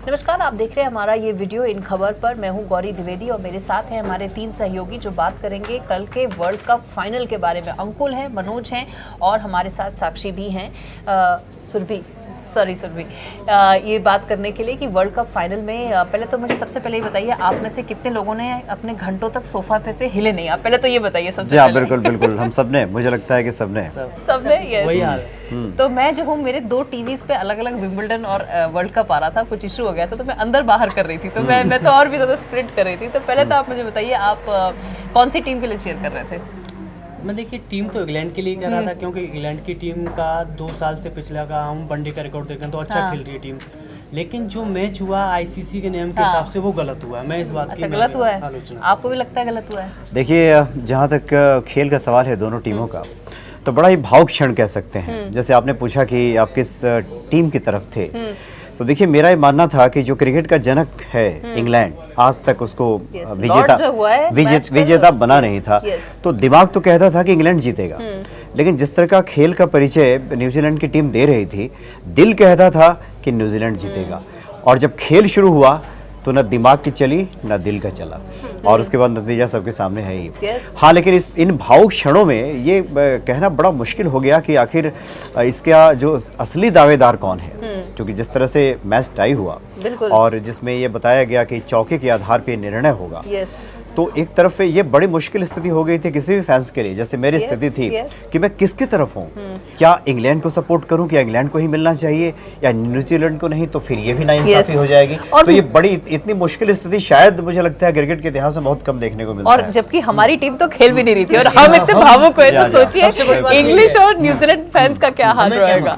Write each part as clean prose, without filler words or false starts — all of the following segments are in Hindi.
नमस्कार, आप देख रहे हैं हमारा ये वीडियो इन खबर पर। मैं हूं गौरी द्विवेदी और मेरे साथ हैं हमारे 3 सहयोगी जो बात करेंगे कल के वर्ल्ड कप फाइनल के बारे में। अंकुल हैं, मनोज हैं और हमारे साथ साक्षी भी हैं, सुरभि ये बात करने के लिए कि वर्ल्ड कप फाइनल में पहले तो मुझे सबसे पहले ये बताइए, आप में से कितने लोगों ने अपने घंटों तक सोफा पे से हिले नहीं? आप पहले तो ये बताइए सबसे पहले। बिल्कुल बिल्कुल, हम सबने, मुझे लगता है कि सबने वही हाल है। तो मैं जो हूँ, मेरे 2 टीवीज पे अलग अलग विंबलडन और वर्ल्ड कप आ रहा था, कुछ इशू हो गया था तो मैं अंदर बाहर कर रही थी, तो मैं तो और भी ज़्यादा स्प्रिंट कर रही थी। तो पहले तो आप मुझे बताइए, आप कौन सी टीम के लिए चीयर कर रहे थे? मैं देखिए टीम तो इंग्लैंड के लिए कर रहा था, क्योंकि इंग्लैंड की टीम का 2 साल से पिछला का हम वनडे का रिकॉर्ड देखें तो अच्छा खेल रही है टीम। लेकिन जो मैच हुआ आईसीसी के नियम के हिसाब से वो गलत हुआ है। मैं इस बात की गलत हुआ है? आपको भी लगता है गलत हुआ है? देखिए, जहाँ तक खेल का सवाल है दोनों टीमों का, तो बड़ा ही भावुक क्षण कह सकते हैं। जैसे आपने पूछा कि आप किस टीम की तरफ थे, तो देखिए मेरा ये मानना था कि जो क्रिकेट का जनक है इंग्लैंड, आज तक उसको विजेता बना नहीं था। तो दिमाग तो कहता था कि इंग्लैंड जीतेगा, लेकिन जिस तरह का खेल का परिचय न्यूजीलैंड की टीम दे रही थी, दिल कहता था कि न्यूजीलैंड जीतेगा। और जब खेल शुरू हुआ तो ना दिमाग की चली ना दिल का चला, और उसके बाद नतीजा सबके सामने है ही। हाँ, लेकिन इन भावुक क्षणों में ये कहना बड़ा मुश्किल हो गया कि आखिर इसका जो असली दावेदार कौन है, क्योंकि जिस तरह से मैच टाई हुआ और जिसमें ये बताया गया कि चौके के आधार पर निर्णय होगा, तो एक तरफ ये बड़ी मुश्किल स्थिति हो गई थी किसी भी फैंस के लिए, जैसे मेरी स्थिति थी कि मैं किसकी तरफ हूँ। क्या इंग्लैंड को सपोर्ट करूँ, क्या इंग्लैंड को ही मिलना चाहिए, या न्यूजीलैंड को नहीं, तो फिर ये भी नाइंसाफी हो जाएगी। तो ये बड़ी इतनी मुश्किल स्थिति शायद मुझे लगता है क्रिकेट के इतिहास में बहुत कम देखने को मिलता है। और जबकि हमारी टीम तो खेल भी नहीं रही थी और हम इतने भावुक हुए, तो सोचिए इंग्लिश और न्यूजीलैंड फैंस का क्या हाल रहेगा।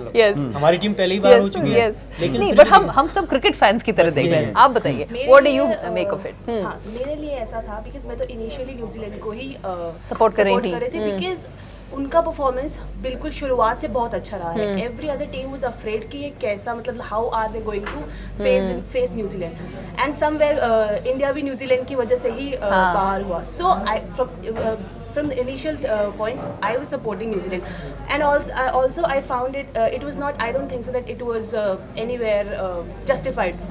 हमारी टीम पहली बार हो चुकी है, लेकिन बट हम सब क्रिकेट फैंस की तरह देख रहे हैं। आप बताइए, what do you make of it? मेरे लिए ऐसा था बिकॉज़ मैं तो इनिशियली न्यूजीलैंड को ही सपोर्ट कर रही थी बिकॉज़ उनका परफॉर्मेंस बिल्कुल शुरुआत से बहुत अच्छा रहा है। Every other team was afraid कि ये कैसा, मतलब how are they going to face New Zealand, and somewhere India भी न्यूजीलैंड की वजह से ही बाहर हुआ। सो आई from the initial points I was supporting New Zealand, and also I found it was not, I don't think so that it was anywhere justified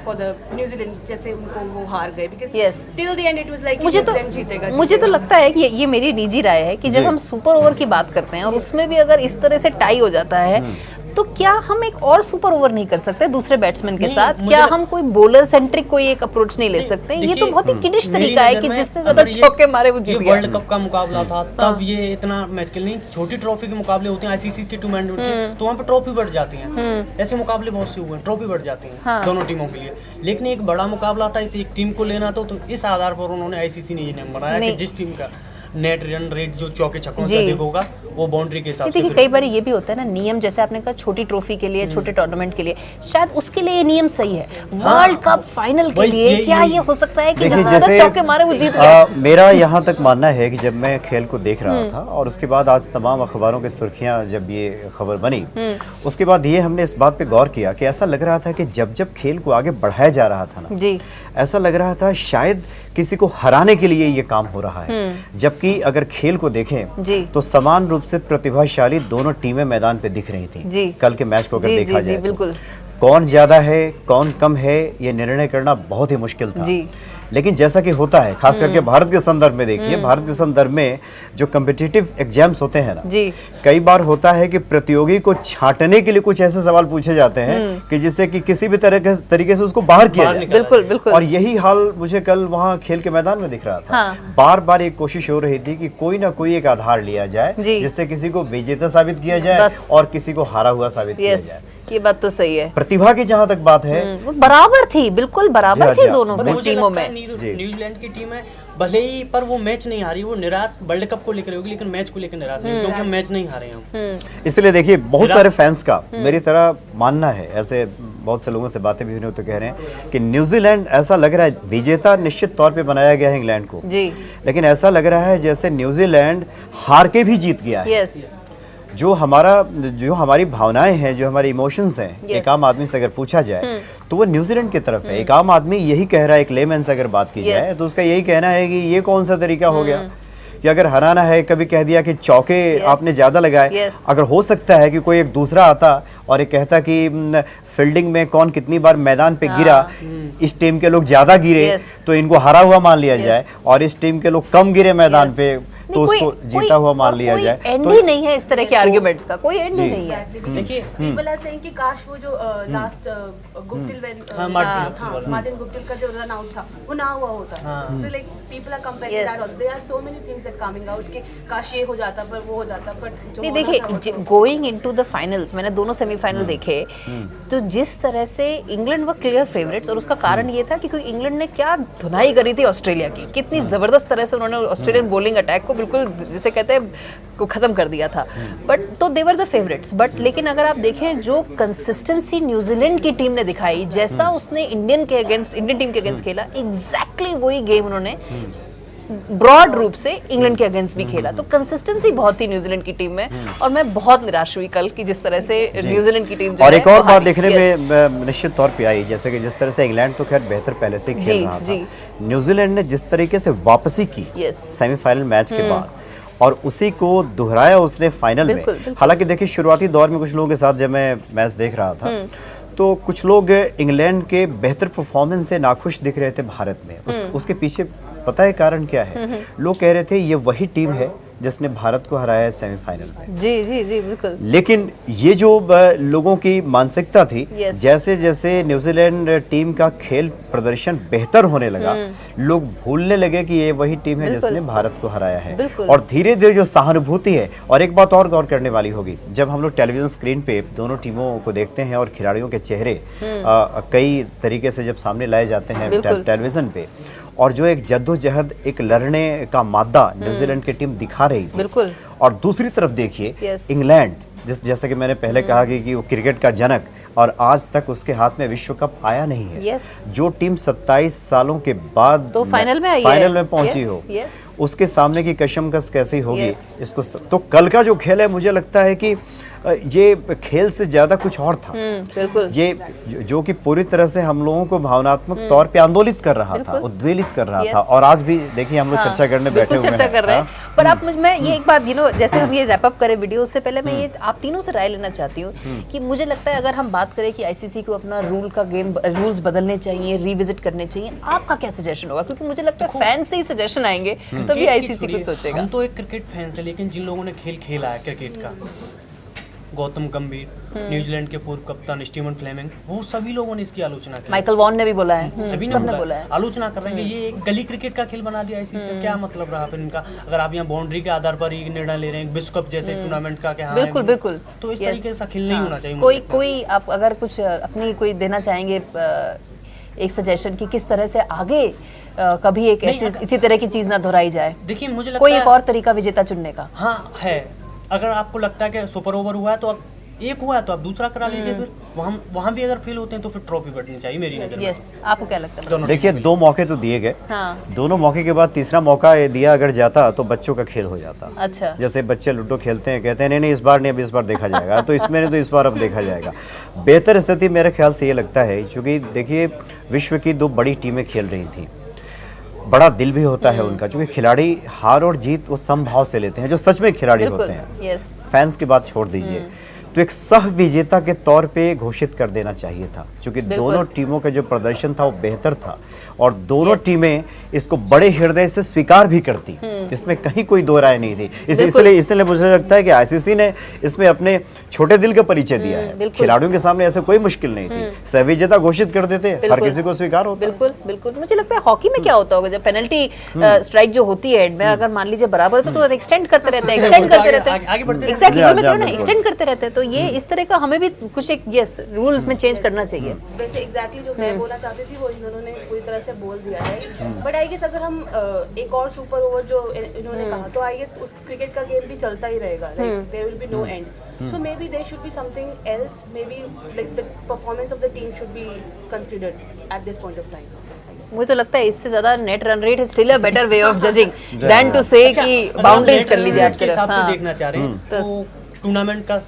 for the New Zealand जैसे उनको वो हार गए, because till the end it was like New Zealand जीतेगा। मुझे तो लगता है कि ये मेरी निजी राय है कि जब हम सुपर ओवर की बात करते हैं और उसमें भी अगर इस तरह से टाई हो जाता है, तो क्या हम एक और सुपर ओवर नहीं कर सकते दूसरे बैट्समैन के साथ? क्या हम कोई बॉलर सेंट्रिक कोई एक अप्रोच नहीं ले सकते? ये तो बहुत ही किडिश तरीका है कि जिसने ज्यादा चौके मारे वो जीत गया। वर्ल्ड कप का मुकाबला था तब ये इतना मैच खेल नहीं, छोटी ट्रॉफी के मुकाबले होते हैं, आईसीसी के टूर्नामेंट होते हैं, तो वहाँ पे ट्रॉफी बढ़ जाती है। ऐसे मुकाबले बहुत से हुए, ट्रॉफी बढ़ जाती है दोनों टीमों के लिए। लेकिन एक बड़ा मुकाबला था, इसे एक टीम को लेना था, तो इस आधार पर उन्होंने आईसीसी ने ये नियम बनाया कि जिस टीम का नेट रन रेट जो चौके छक्कों से अधिक होगा वो बाउंड्री के हिसाब से। देखिए कई बार ये भी होता है ना, नियम जैसे आपने कहा छोटी ट्रॉफी के लिए, छोटे टूर्नामेंट के लिए, शायद उसके लिए ये नियम सही है। वर्ल्ड कप फाइनल के लिए क्या ये हो सकता है कि जिसने चौके मारे वो जीत गया? मेरा यहाँ तक मानना है कि जब मैं खेल को देख रहा था और उसके बाद आज तमाम अखबारों की सुर्खियां जब ये खबर बनी, उसके बाद ये हमने इस बात पे गौर किया कि ऐसा लग रहा था कि जब खेल को आगे बढ़ाया जा रहा था ना, ऐसा लग रहा था शायद किसी को हराने के लिए ये काम हो रहा है। जबकि अगर खेल को देखें तो समान रूप से प्रतिभाशाली दोनों टीमें मैदान पे दिख रही थी। कल के मैच को अगर देखा जाए तो कौन ज्यादा है कौन कम है ये निर्णय करना बहुत ही मुश्किल था। लेकिन जैसा कि होता है, खास करके भारत के संदर्भ में देखिए, भारत के संदर्भ में जो कम्पिटिटिव एग्जाम्स होते हैं ना, कई बार होता है कि प्रतियोगी को छांटने के लिए कुछ ऐसे सवाल पूछे जाते हैं कि जिससे कि किसी भी तरीके से उसको बाहर किया जाए। बिल्कुल। और यही हाल मुझे कल वहाँ खेल के मैदान में दिख रहा था। बार बार एक कोशिश हो रही थी कि कोई ना कोई एक आधार लिया जाए जिससे किसी को विजेता साबित किया जाए और किसी को हारा हुआ साबित किया जाए। ये बात तो सही है। प्रतिभा की जहाँ तक बात है, वो बराबर थी, बिल्कुल बराबर थी दोनों टीमों में। न्यूजीलैंड की टीम है भले ही, पर वो मैच नहीं हारी, वो निराश वर्ल्ड कप को लेकर होगी, लेकिन मैच को लेकर निराश नहीं, क्योंकि हम मैच नहीं हारे हम। इसलिए देखिए बहुत सारे फैंस का मेरी तरह मानना है, ऐसे बहुत से लोगों से बातें भी हुई तो कह रहे हैं कि न्यूजीलैंड ऐसा लग रहा है विजेता निश्चित तौर पे बनाया गया है इंग्लैंड को, लेकिन ऐसा लग रहा है जैसे न्यूजीलैंड हार के भी जीत गया है। जो हमारी भावनाएं हैं, जो हमारे इमोशंस हैं, एक आम आदमी से अगर पूछा जाए तो वो न्यूजीलैंड की तरफ है। एक आम आदमी यही कह रहा है, एक लेमैन से अगर बात की जाए तो उसका यही कहना है कि ये कौन सा तरीका हो गया कि अगर हराना है, कभी कह दिया कि चौके आपने ज्यादा लगाए। Yes. अगर हो सकता है कि कोई एक दूसरा आता और ये कहता कि फील्डिंग में कौन कितनी बार मैदान पे गिरा, इस टीम के लोग ज्यादा गिरे Yes. तो इनको हरा हुआ मान लिया जाए, और इस टीम के लोग कम गिरे मैदान Yes. पे तो उसको जीता हुआ मान लिया जाए। एंड तो ही नहीं है इस तरह के आर्गुमेंट्स का, कोई एंड ही नहीं है। देखिए people are saying कि काश वो जो लास्ट गुप्टिल हाँ, मार्टिन गुप्टिल का जो रन आउट था वो ना हुआ होता। So like people are comparing Yes. That also, there are so many things that coming out कि काश ये हो जाता पर वो हो जाता, बट जो नहीं होना था वो देखिए, तो- गोइंग इनटू द फाइनल्स, मैंने दोनों सेमीफाइनल देखे, तो जिस तरह से इंग्लैंड वो क्लियर फेवरेट्स, और उसका कारण ये था कि क्योंकि इंग्लैंड ने क्या धुनाई करी थी ऑस्ट्रेलिया की, कितनी जबरदस्त तरह से उन्होंने ऑस्ट्रेलियन बॉलिंग अटैक को बिल्कुल जिसे कहते हैं को खत्म कर दिया था। बट तो दे वर द फेवरेट्स, बट लेकिन अगर आप देखें जो कंसिस्टेंसी न्यूजीलैंड की टीम ने दिखाई, जैसा उसने इंडियन टीम के अगेंस्ट खेला, एग्जैक्टली वही गेम उन्होंने ब्रॉड रूप से इंग्लैंड के अगेंस्ट भी खेला। तो कंसिस्टेंसी बहुत थी न्यूजीलैंड की टीम में, और मैं बहुत निराश हुई कल की जिस तरह से न्यूजीलैंड की टीम जो और है एक और वो बात हारी। देखने Yes. में निश्चित तौर पे आई, जैसे कि जिस तरह से इंग्लैंड तो खैर बेहतर पहले से ही खेल जी, रहा जी। था, न्यूजीलैंड ने जिस तरीके से वापसी की Yes. सेमीफाइनल मैच के बाद, और उसी को दोहराया उसने फाइनल में। बिल्कुल, बिल्कुल। हालांकि देखिए शुरुआती दौर में कुछ लोगों के साथ जब मैं मैच देख रहा था तो कुछ लोग इंग्लैंड के बेहतर परफॉर्मेंस से नाखुश दिख रहे थे भारत में। उसके पीछे पता है कारण क्या है? लोग कह रहे थे ये वही टीम है जिसने भारत को हराया है सेमीफाइनल में। जी जी जी बिल्कुल। लेकिन ये जो लोगों की मानसिकता थी, Yes. जैसे जैसे न्यूजीलैंड टीम का खेल प्रदर्शन बेहतर होने लगा, लोग भूलने लगे कि ये वही टीम है बिल्कुल। जिसने भारत को हराया है। बिल्कुल। और धीरे धीरे जो सहानुभूति है, और एक बात और गौर करने वाली होगी, जब हम लोग टेलीविजन स्क्रीन पे दोनों टीमों को देखते हैं और खिलाड़ियों के चेहरे कई तरीके से जब सामने लाए जाते हैं बिल्कुल। टेलीविजन पे, और जो एक जद्दोजहद, एक लड़ने का मादा न्यूजीलैंड की टीम दिखा रही थी, बिल्कुल। और दूसरी तरफ देखिए Yes. इंग्लैंड, जैसा कि मैंने पहले कहा कि वो क्रिकेट का जनक, और आज तक उसके हाथ में विश्व कप आया नहीं है। Yes. जो टीम 27 सालों के बाद तो फाइनल में आई है। फाइनल में पहुंची Yes, हो, yes. उसके सामने की कशमकश कैसी होगी Yes. इसको तो कल का जो खेल है, मुझे लगता है कि ये खेल से ज्यादा कुछ और था। बिल्कुल। ये जो कि पूरी तरह से हम लोगों को भावनात्मक तौर पे आंदोलित कर रहा था, बिल्कुल। उद्वेलित कर रहा Yes. था। और आज भी देखिए हम लोग हाँ, चर्चा करने बैठे बिल्कुल हुए चर्चा हैं। कर रहे हैं। हाँ। पर आप मैं ये एक बात जैसे हम ये रैप अप करें वीडियो, उससे पहले मैं ये आप तीनों से राय लेना चाहती हूँ कि मुझे लगता है अगर हम बात करें कि आईसीसी को अपना रूल्स बदलने चाहिए, रिविजिट करने चाहिए, आपका क्या सजेशन होगा? क्योंकि मुझे लगता है फैन से ही सजेशन आएंगे तभी क्रिकेट आईसीसी की कुछ सोचेगा। हम तो एक क्रिकेट फैंस है, लेकिन जिन लोगों ने खेल खेला है क्रिकेट का, गौतम गंभीर, न्यूजीलैंड के पूर्व कप्तान स्टीवन फ्लेमिंग, वो सभी लोगों ने इसकी आलोचना की। माइकल वॉन ने भी बोला है, सभी सबने ने बोला है। आलोचना कर रहे हैं कि ये एक गली क्रिकेट का खेल बना दिया आईसीसी का। क्या मतलब रहा फिर इनका? अगर आप यहाँ बाउंड्री के आधार पर ही निर्णय ले रहे हैं, विश्व कप जैसे टूर्नामेंट का क्या है, बिल्कुल बिल्कुल। तो इस Yes. तरीके से खेल नहीं होना चाहिए। कोई मुझे लगता है। कोई आप अगर कुछ अपनी कोई देना चाहेंगे एक सजेशन कि किस तरह से आगे कभी एक ऐसी इसी तरह की चीज ना दोहराई जाए, देखिए मुझे लगता कोई है एक और तरीका विजेता चुनने का। हाँ है, अगर आपको लगता है कि सुपर ओवर हुआ है तो एक हुआ है तो आप दूसरा करा लीजिए। फिर वहाँ भी अगर फेल होते हैं तो फिर ट्रॉफी बढ़नी चाहिए मेरी नजर में। यस, आपको क्या लगता है? दोनों देखिए दो मौके तो दिए गए, हाँ, दोनों मौके के बाद तीसरा मौका दिया अगर जाता तो बच्चों का खेल हो जाता। अच्छा, जैसे बच्चे लूडो खेलते हैं, कहते हैं नहीं नहीं इस बार नहीं, अब इस बार देखा जाएगा, तो इसमें नहीं तो इस बार अब देखा जाएगा। बेहतर स्थिति मेरे ख्याल से ये लगता है, क्योंकि देखिए विश्व की दो बड़ी टीमें खेल रही थी, बड़ा दिल भी होता है उनका, क्योंकि खिलाड़ी हार और जीत वो समभाव से लेते हैं, जो सच में खिलाड़ी बिल्कुल, होते हैं। यस, फैंस की बात छोड़ दीजिए, तो एक सह विजेता के तौर पे घोषित कर देना चाहिए था, क्योंकि दोनों टीमों का जो प्रदर्शन था वो बेहतर था, और दोनों टीमें इसको बड़े हृदय से स्वीकार भी करती, इसमें कहीं कोई दो राय नहीं थी। इसलिए मुझे लगता है कि आईसीसी ने इसमें अपने छोटे दिल का परिचय दिया है। खिलाड़ियों के सामने ऐसे कोई मुश्किल नहीं थी, सह विजेता घोषित कर देते, हर किसी को स्वीकार होता। बिल्कुल बिल्कुल। मुझे लगता है हॉकी में क्या होता होगा, जब पेनल्टी स्ट्राइक जो होती है एंड में, अगर मान लीजिए बराबर है तो एक्सटेंड करते रहते हैं, एक्सटेंड करते रहते हैं, आगे बढ़ते एग्जैक्टली वो मैं कह रहा हूं ना, एक्सटेंड करते रहते हैं। तो ये इस तरह का हमें भी कुछ एक यस रूल्स में चेंज करना चाहिए। वैसे एग्जैक्टली जो मैं बोलना चाहती थी वो इन्होंने पूरी तरह से बोल दिया है। बट आई गेस अगर हम एक और सुपर ओवर जो इन्होंने कहा, तो आई गेस उस क्रिकेट का गेम भी चलता ही रहेगा, right? There will be no end. So maybe there should be something else, maybe like the performance of the team should be considered at this point of time. मुझे तो लगता है इससे ज्यादा net run rate is still a better way of judging than to say कि बाउंड्रीज कर लीजिए आप के सिर्फ। हिसाब से हाँ, देखना चाह रहे हैं तो टूर्नामेंट का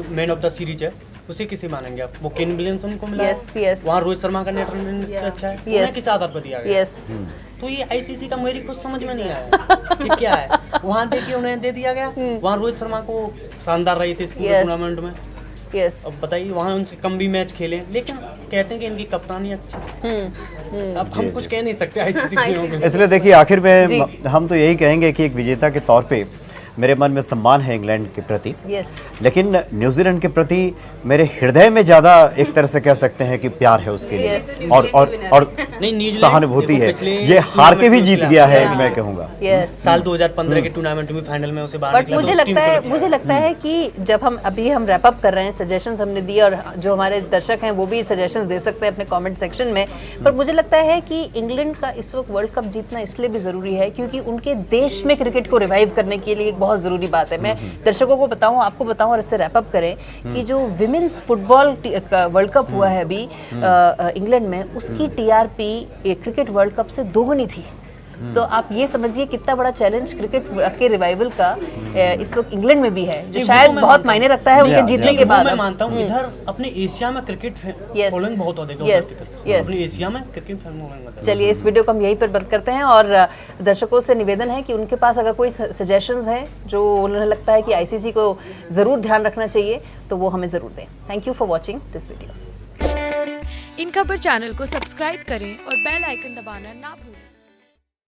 मैन ऑफ द सीरीज है, उसे किसे मानेंगे आप? वो केन विलियमसन को मिला Yes, yes. वहाँ रोहित शर्मा का नेट रन रेट अच्छा है, Yes. उन्हें किस आधार पर दिया गया? यस, तो ये आईसीसी का मेरी कुछ समझ में नहीं आया ये क्या है। वहाँ देखिए उन्हें दे दिया गया, वहाँ रोहित शर्मा को शानदार रही थी इस पूरे Yes. टूर्नामेंट में। यस अब बताइए वहाँ उनसे कम भी मैच खेले, लेकिन कहते हैं कि इनकी कप्तानी अच्छी है। अब हम कुछ कह नहीं सकते आईसीसी के नियमों में। इसलिए देखिए आखिर में हम तो यही कहेंगे कि एक विजेता के तौर पे मेरे मन में सम्मान है इंग्लैंड के प्रति, यस लेकिन न्यूजीलैंड के प्रति मेरे हृदय में ज्यादा एक तरह से कह सकते हैं कि प्यार है उसके लिए Yes. और नहीं, न्यूजीलैंड सहानुभूति देखो है। पिछले ये हार के भी टूर्नामेंट जीत में गया है Yeah. मैं कहूँगा। यस साल 2015 के टूर्नामेंट में फाइनल में उसे बाहर बट निकला मुझे तो उस टीम लगता को है मुझे लगता है कि जब हम अभी हम रैप अप कर रहे हैं, सजेशंस हमने दिए और जो हमारे दर्शक हैं वो भी सजेशंस दे सकते हैं अपने कमेंट सेक्शन में, पर मुझे लगता है कि इंग्लैंड का इस वक्त वर्ल्ड कप जीतना इसलिए भी ज़रूरी है क्योंकि उनके देश में क्रिकेट को रिवाइव करने के लिए एक बहुत ज़रूरी बात है। मैं दर्शकों को बताऊं, आपको बताऊं और इससे रैप अप करें कि जो विमेंस फुटबॉल वर्ल्ड कप हुआ है अभी इंग्लैंड में, उसकी टीआरपी क्रिकेट वर्ल्ड कप से दोगुनी थी। तो आप ये समझिए कितना बड़ा चैलेंज क्रिकेट के रिवाइवल का इस वक्त इंग्लैंड में भी है, जो नहीं, शायद वो मैं बहुत मानता मायने रखता है उनके जी, जीतने जी, के वो बाद। मैं अब। मानता हूँ इधर अपने एशिया में क्रिकेट Yes. फॉलोइंग बहुत अधिक Yes. है। अपने एशिया में क्रिकेट फॉलोइंग। चलिए इस वीडियो को हम यहीं पर बंद करते हैं और दर्शकों से निवेदन है कि उनके पास अगर कोई सजेशंस हैं जो उन्हें लगता है कि आईसीसी को ज़रूर ध्यान रखना चाहिए तो वो हमें ज़रूर दें। Thank you for watching this video. In Khabar channel को सब्सक्राइब करें और बेल आइकन दबाना ना भूलें।